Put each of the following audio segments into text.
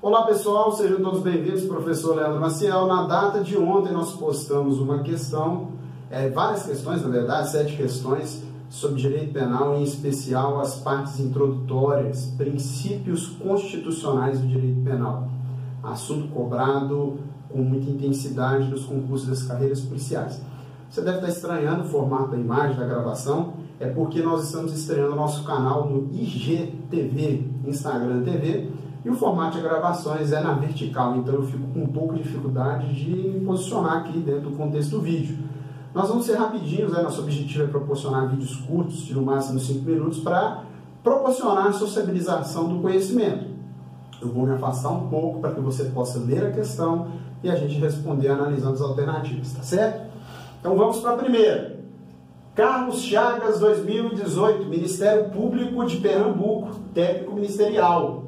Olá pessoal, sejam todos bem-vindos, professor Leandro Maciel. Na data de ontem nós postamos uma questão, várias questões, na verdade, 7 questões sobre direito penal, em especial as partes introdutórias, princípios constitucionais do direito penal. Assunto cobrado com muita intensidade nos concursos das carreiras policiais. Você deve estar estranhando o formato da imagem, da gravação, é porque nós estamos estreando nosso canal no IGTV, Instagram TV, e o formato de gravações é na vertical, então eu fico com um pouco de dificuldade de me posicionar aqui dentro do contexto do vídeo. Nós vamos ser rapidinhos, nosso objetivo é proporcionar vídeos curtos, de no máximo 5 minutos, para proporcionar a sociabilização do conhecimento. Eu vou me afastar um pouco para que você possa ler a questão e a gente responder analisando as alternativas, tá certo? Então vamos para a primeira. Carlos Chagas, 2018, Ministério Público de Pernambuco, técnico ministerial.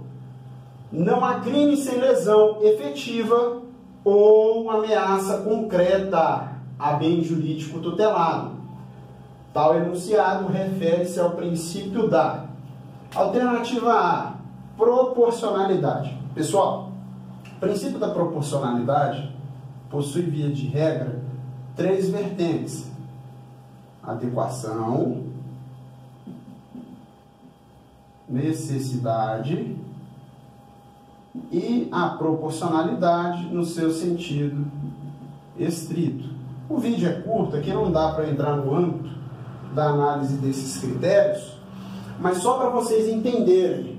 Não há crime sem lesão efetiva ou ameaça concreta a bem jurídico tutelado. Tal enunciado refere-se ao princípio da alternativa A, proporcionalidade. Pessoal, o princípio da proporcionalidade possui, via de regra, 3 vertentes: adequação, necessidade e a proporcionalidade no seu sentido estrito. O vídeo é curto, aqui não dá para entrar no âmbito da análise desses critérios, mas só para vocês entenderem,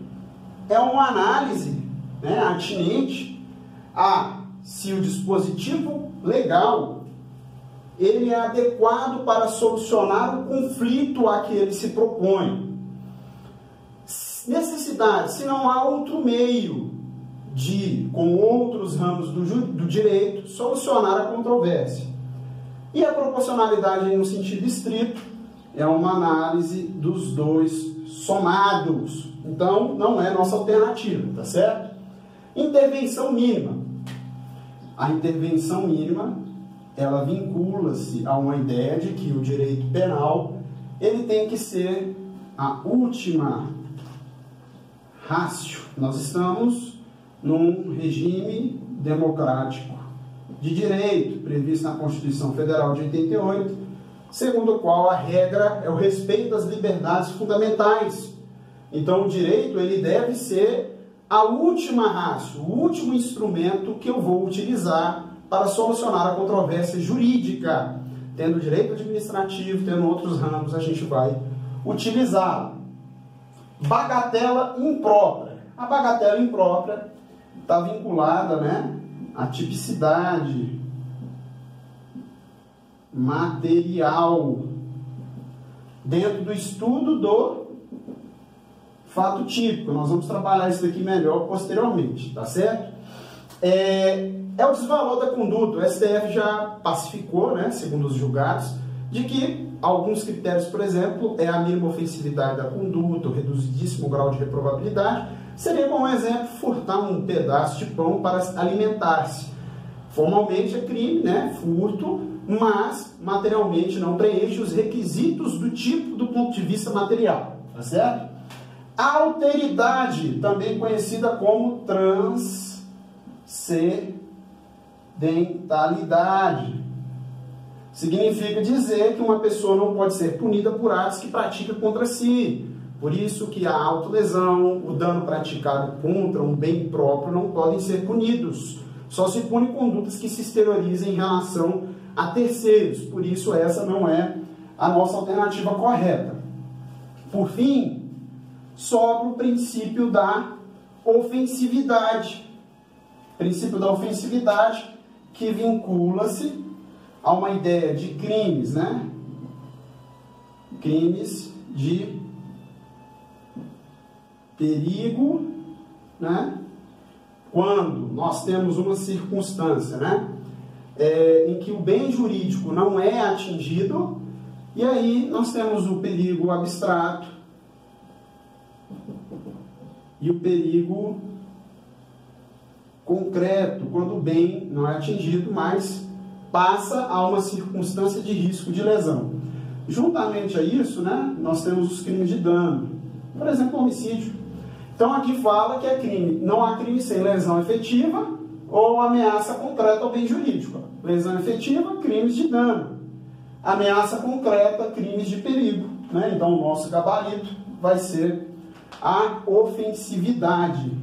é uma análise atinente a se o dispositivo legal ele é adequado para solucionar o conflito a que ele se propõe. Necessidade, se não há outro meio de, com outros ramos do direito, solucionar a controvérsia. E a proporcionalidade, no sentido estrito, é uma análise dos dois somados. Então, não é nossa alternativa, tá certo? Intervenção mínima. A intervenção mínima, ela vincula-se a uma ideia de que o direito penal, ele tem que ser a última ratio. Nós estamos num regime democrático de direito, previsto na Constituição Federal de 88, segundo o qual a regra é o respeito às liberdades fundamentais. Então, o direito ele deve ser a última ratio, o último instrumento que eu vou utilizar para solucionar a controvérsia jurídica. Tendo direito administrativo, tendo outros ramos, a gente vai utilizá-lo. Bagatela imprópria. A bagatela imprópria está vinculada, à tipicidade material dentro do estudo do fato típico. Nós vamos trabalhar isso daqui melhor posteriormente, tá certo? É o desvalor da conduta. O STF já pacificou, segundo os julgados, de que alguns critérios, por exemplo, é a mínima ofensividade da conduta, o reduzidíssimo grau de reprovabilidade. Seria, como exemplo, furtar um pedaço de pão para alimentar-se. Formalmente é crime, furto, mas materialmente não preenche os requisitos do tipo do ponto de vista material, tá certo? Alteridade, também conhecida como transcendentalidade. Significa dizer que uma pessoa não pode ser punida por atos que pratica contra si. Por isso que a autolesão, o dano praticado contra um bem próprio não podem ser punidos. Só se pune condutas que se exteriorizem em relação a terceiros. Por isso essa não é a nossa alternativa correta. Por fim, sobra o princípio da ofensividade. Princípio da ofensividade que vincula-se a uma ideia de crimes, Crimes de perigo, quando nós temos uma circunstância, em que o bem jurídico não é atingido, e aí nós temos o perigo abstrato e o perigo concreto, quando o bem não é atingido, mas passa a uma circunstância de risco de lesão. Juntamente a isso, nós temos os crimes de dano, por exemplo, homicídio. Então aqui fala que é crime, não há crime sem lesão efetiva ou ameaça concreta ao bem jurídico. Lesão efetiva, crimes de dano. Ameaça concreta, crimes de perigo, né? Então o nosso gabarito vai ser a ofensividade.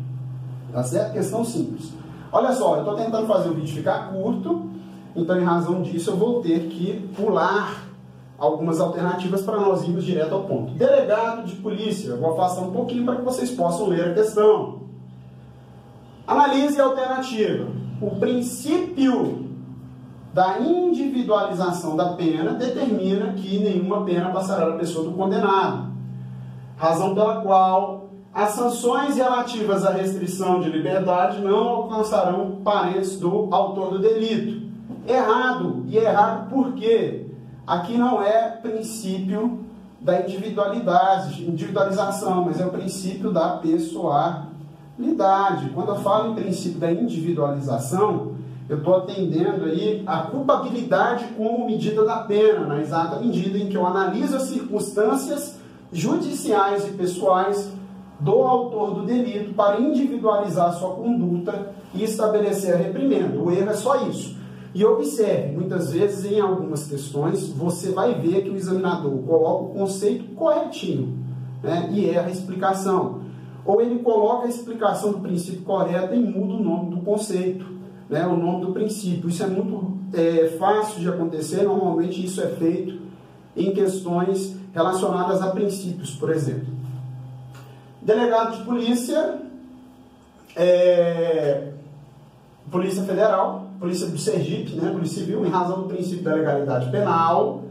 Tá certo? Questão simples. Olha só, eu estou tentando fazer o vídeo ficar curto, então em razão disso eu vou ter que pular algumas alternativas para nós irmos direto ao ponto. Delegado de polícia, eu vou afastar um pouquinho para que vocês possam ler a questão. Analise a alternativa. O princípio da individualização da pena determina que nenhuma pena passará da pessoa do condenado. Razão pela qual as sanções relativas à restrição de liberdade não alcançarão parentes do autor do delito. Errado. E errado por quê? Aqui não é princípio da individualização, mas é o princípio da pessoalidade. Quando eu falo em princípio da individualização, eu estou atendendo aí a culpabilidade como medida da pena, na exata medida em que eu analiso as circunstâncias judiciais e pessoais do autor do delito para individualizar sua conduta e estabelecer a reprimenda. O erro é só isso. E observe, muitas vezes em algumas questões, você vai ver que o examinador coloca o conceito corretinho, né, e erra a explicação. Ou ele coloca a explicação do princípio correta e muda o nome do conceito, né, o nome do princípio. Isso é muito fácil de acontecer, normalmente isso é feito em questões relacionadas a princípios, por exemplo. Delegado de polícia, Polícia Federal, Polícia do Sergipe, né, Polícia Civil, em razão do princípio da legalidade penal,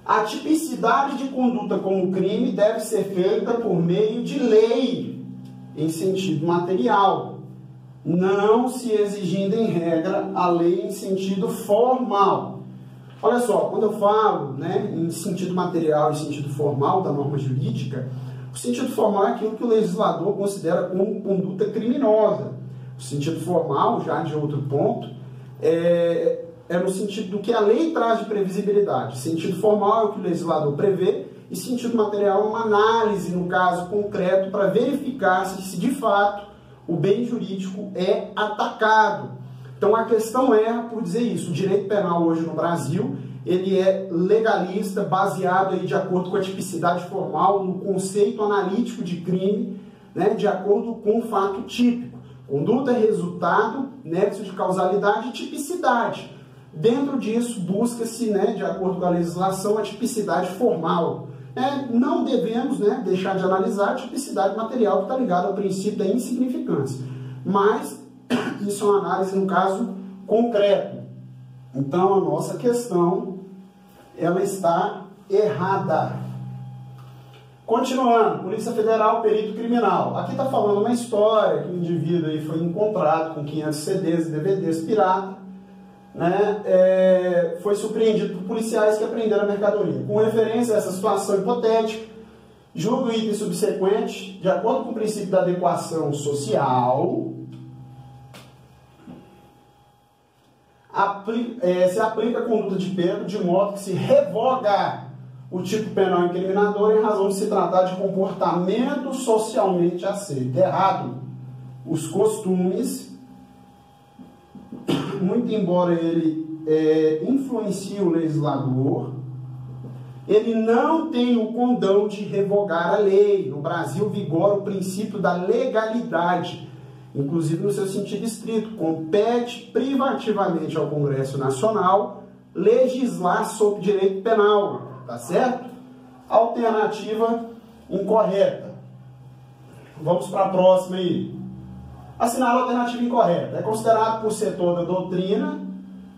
a tipicidade de conduta como crime deve ser feita por meio de lei, em sentido material, não se exigindo em regra a lei em sentido formal. Olha só, quando eu falo, né, em sentido material e sentido formal da norma jurídica, o sentido formal é aquilo que o legislador considera como conduta criminosa. O sentido formal, já de outro ponto, é no sentido do que a lei traz de previsibilidade. Sentido formal é o que o legislador prevê, e sentido material é uma análise, no caso concreto, para verificar se de fato o bem jurídico é atacado. Então a questão erra por dizer isso. O direito penal hoje no Brasil, ele é legalista, baseado aí de acordo com a tipicidade formal, no conceito analítico de crime, né, de acordo com o fato típico. Conduta é resultado, nexo de causalidade e tipicidade. Dentro disso, busca-se, né, de acordo com a legislação, a tipicidade formal. Não devemos, né, deixar de analisar a tipicidade material que está ligada ao princípio da insignificância. Mas isso é uma análise, no caso, concreto. Então, a nossa questão, ela está errada. Continuando, Polícia Federal, perito criminal. Aqui está falando uma história que um indivíduo aí foi encontrado com 500 CDs e DVDs pirata, né? Foi surpreendido por policiais que apreenderam a mercadoria. Com referência a essa situação hipotética, julga o item subsequente, de acordo com o princípio da adequação social, se aplica a conduta de perda de modo que se revoga o tipo penal incriminador em razão de se tratar de comportamento socialmente aceito. Errado. Os costumes, muito embora ele influencie o legislador, ele não tem o condão de revogar a lei. No Brasil vigora o princípio da legalidade, inclusive no seu sentido estrito. Compete privativamente ao Congresso Nacional legislar sobre direito penal. Tá certo? Alternativa incorreta. Vamos para a próxima aí. Assinala a alternativa incorreta. É considerado por setor da doutrina,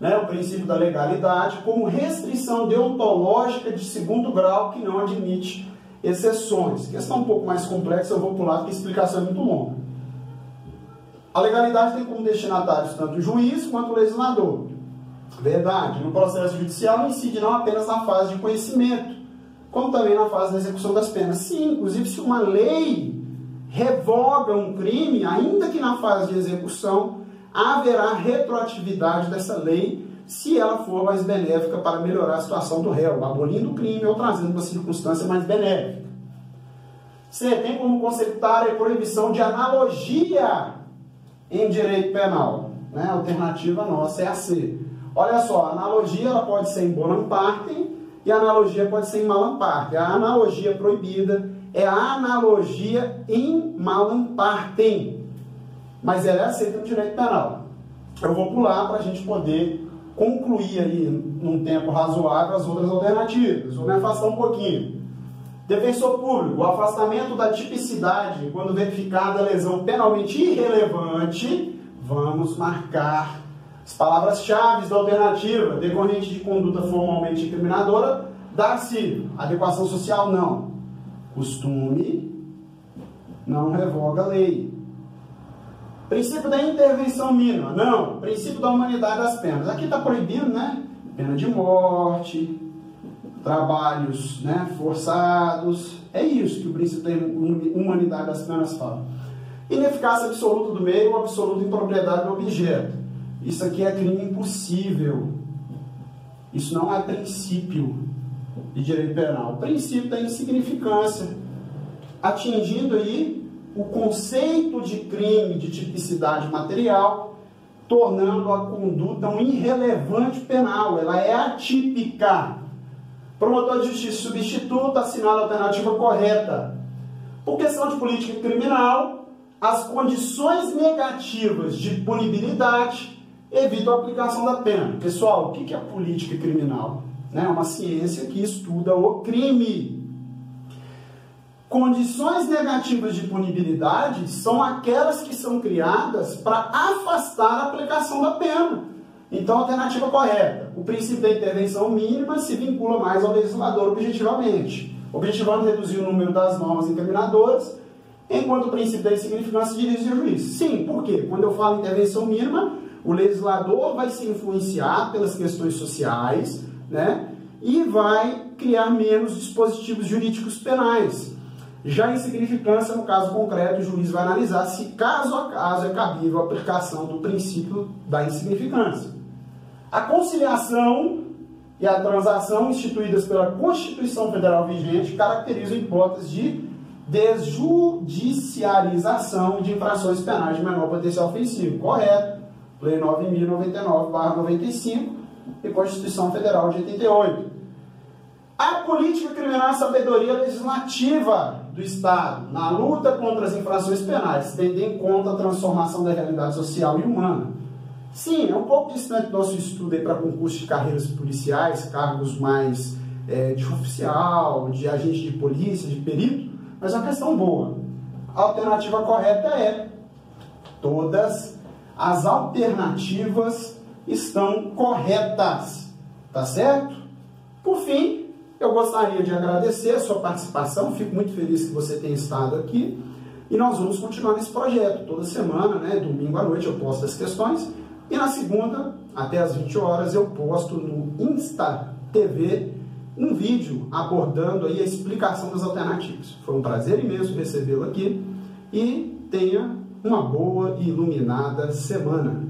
né, o princípio da legalidade, como restrição deontológica de segundo grau que não admite exceções. Questão um pouco mais complexa, eu vou pular porque a explicação é muito longa. A legalidade tem como destinatários tanto o juiz quanto o legislador. Verdade, no processo judicial incide não apenas na fase de conhecimento, como também na fase da execução das penas. Sim, inclusive se uma lei revoga um crime, ainda que na fase de execução, haverá retroatividade dessa lei se ela for mais benéfica para melhorar a situação do réu, abolindo o crime ou trazendo uma circunstância mais benéfica. C. Tem como conceptar a proibição de analogia em direito penal. Né? A alternativa nossa é a C. Olha só, a analogia ela pode ser em bonum partem e a analogia pode ser em malum partem. A analogia proibida é a analogia em malum partem, mas ela é aceita no direito penal. Eu vou pular para a gente poder concluir aí, num tempo razoável, as outras alternativas. Vou me afastar um pouquinho. Defensor público, o afastamento da tipicidade quando verificada a lesão penalmente irrelevante, vamos marcar as palavras-chave da alternativa: decorrente de conduta formalmente incriminadora, dar-se. Adequação social, não. Costume, não revoga a lei. Princípio da intervenção mínima, não. Princípio da humanidade das penas. Aqui está proibindo, né? Pena de morte, trabalhos, né, forçados. É isso que o princípio da humanidade das penas fala. Ineficácia absoluta do meio ou absoluta impropriedade do objeto. Isso aqui é crime impossível. Isso não é princípio de direito penal. O princípio da insignificância, atingindo aí o conceito de crime de tipicidade material, tornando a conduta um irrelevante penal. Ela é atípica. Promotor de justiça substituto assinala a alternativa correta. Por questão de política criminal, as condições negativas de punibilidade evitam a aplicação da pena. Pessoal, o que é política criminal? É uma ciência que estuda o crime. Condições negativas de punibilidade são aquelas que são criadas para afastar a aplicação da pena. Então, a alternativa correta: o princípio da intervenção mínima se vincula mais ao legislador objetivamente, objetivando reduzir o número das normas incriminadoras, enquanto o princípio da insignificância dirige o juiz. Sim, por quê? Quando eu falo intervenção mínima, o legislador vai se influenciar pelas questões sociais, né, e vai criar menos dispositivos jurídicos penais. Já a insignificância, no caso concreto, o juiz vai analisar se caso a caso é cabível a aplicação do princípio da insignificância. A conciliação e a transação instituídas pela Constituição Federal vigente caracterizam hipóteses de desjudicialização de infrações penais de menor potencial ofensivo. Correto. Lei 9.099/95 e Constituição Federal de 88. A política criminal é a sabedoria legislativa do Estado na luta contra as infrações penais, tendo em conta a transformação da realidade social e humana. Sim, é um pouco distante do nosso estudo para concursos de carreiras policiais, cargos mais de oficial, de agente de polícia, de perito, mas é uma questão boa. A alternativa correta é: todas as alternativas estão corretas, tá certo? Por fim, eu gostaria de agradecer a sua participação, fico muito feliz que você tenha estado aqui, e nós vamos continuar nesse projeto. Toda semana, né, domingo à noite, eu posto as questões, e na segunda, até às 20 horas, eu posto no Insta TV um vídeo abordando aí a explicação das alternativas. Foi um prazer imenso recebê-lo aqui, e tenha uma boa e iluminada semana.